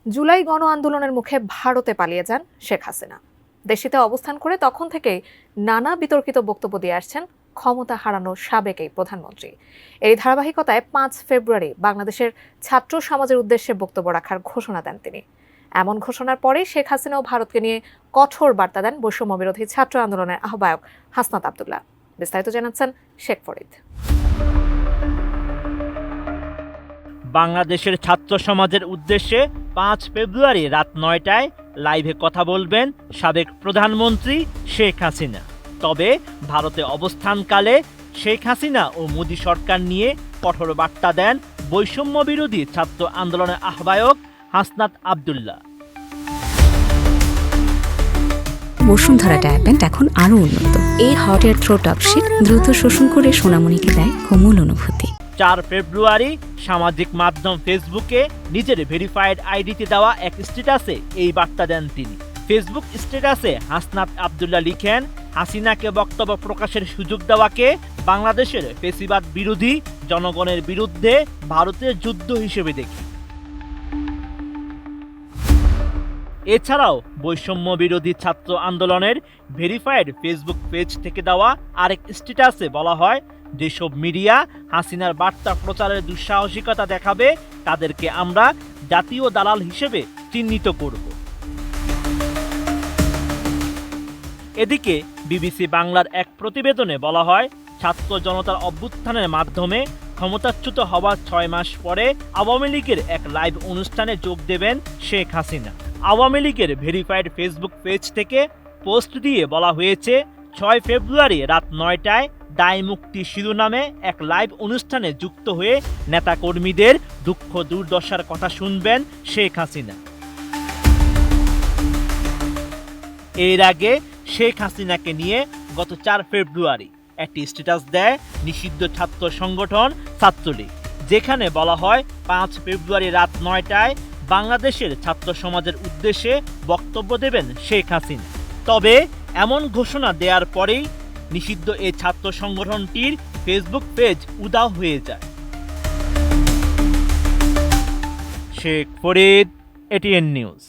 জুলাই গণ আন্দোলনের মুখে ভারতে পালিয়ে যান শেখ হাসিনা। দেশটিতে অবস্থান করে তখন থেকেই নানা বিতর্কিত বক্তব্য দিয়ে আসছেন ক্ষমতা হারানো সাবেক এই প্রধানমন্ত্রী। এই ধারাবাহিকতায় 5 ফেব্রুয়ারি বাংলাদেশের ছাত্র সমাজের উদ্দেশ্যে বক্তব্য রাখার ঘোষণা দেন তিনি। এমন ঘোষণার পরেই শেখ হাসিনাও ভারতকে নিয়ে কঠোর বার্তা দেন বৈষম্য বিরোধী ছাত্র আন্দোলনের আহ্বায়ক হাসনাত আব্দুল্লাহ। বিস্তারিত জানাচ্ছেন শেখ ফরিদ। বাংলাদেশের ছাত্র সমাজের উদ্দেশ্যে 5 ফেব্রুয়ারি রাত 9টায় লাইভে কথা বলবেন সাবেক প্রধানমন্ত্রী শেখ হাসিনা। তবে ভারতে অবস্থানকালে শেখ হাসিনা ও মোদী সরকার নিয়ে কঠোর বার্তা দেন বৈষম্য বিরোধী ছাত্র আন্দোলনের আহ্বায়ক হাসনাত আব্দুল্লাহ। বসুন্ধরা ডায়াপেন্ট এখন আরো উন্নত। এই হট এয়ার থ্রো টপশিট দ্রুত শোষণ করে সোনামণিকে দেয় কোমল অনুভূতি। 4 ফেব্রুয়ারি সামাজিক মাধ্যম ফেসবুকে নিজের ভেরিফাইড আইডিতে দেওয়া এক স্ট্যাটাসে এই বার্তা দেন তিনি। ফেসবুক স্ট্যাটাসে হাসনাত আব্দুল্লাহ লিখেন, হাসিনাকে বক্তব্য প্রকাশের সুযোগ দেওয়াকে বাংলাদেশের ফ্যাসিবাদ বিরোধী জনগণের বিরুদ্ধে ভারতের যুদ্ধ হিসেবে দেখি। এছাড়াও বৈষম্য বিরোধী ছাত্র আন্দোলনের ভেরিফাইড ফেসবুক পেজ থেকে দেওয়া আরেক স্ট্যাটাসে বলা হয়, যেসব মিডিয়া হাসিনার বার্তা প্রচারের দুঃসাহসিকতা দেখাবে তাদেরকে আমরা জাতীয় দালাল হিসেবে চিহ্নিত করব। এদিকে বিবিসি বাংলার এক প্রতিবেদনে বলা হয়, ছাত্র জনতার অভ্যুত্থানের মাধ্যমে ক্ষমতাচ্যুত হওয়ার 6 মাস পরে আওয়ামী লীগের এক লাইভ অনুষ্ঠানে যোগ দেবেন শেখ হাসিনা। আওয়ামী লীগের ভেরিফাইড ফেসবুক পেজ থেকে পোস্ট দিয়ে বলা হয়েছে, 6 ফেব্রুয়ারি রাত 9টায় দায় মুক্তি শিরোনামে এক লাইভ অনুষ্ঠানে যুক্ত হয়ে নেতাকর্মীদের দুঃখ দুর্দশার কথা শুনবেন শেখ হাসিনা। এর আগে শেখ হাসিনাকে নিয়ে গত 4 ফেব্রুয়ারি একটি স্ট্যাটাস দেয় নিষিদ্ধ ছাত্র সংগঠন ছাত্রলীগ, যেখানে বলা হয় 5 ফেব্রুয়ারি রাত 9টায় বাংলাদেশের ছাত্র সমাজের উদ্দেশ্যে বক্তব্য দেবেন শেখ হাসিনা। তবে এমন ঘোষণা দেওয়ার পরেই নিষিদ্ধ এই ছাত্র সংগঠনটির ফেসবুক পেজ উধাও হয়ে যায়। Sheikh Farid, ATN news.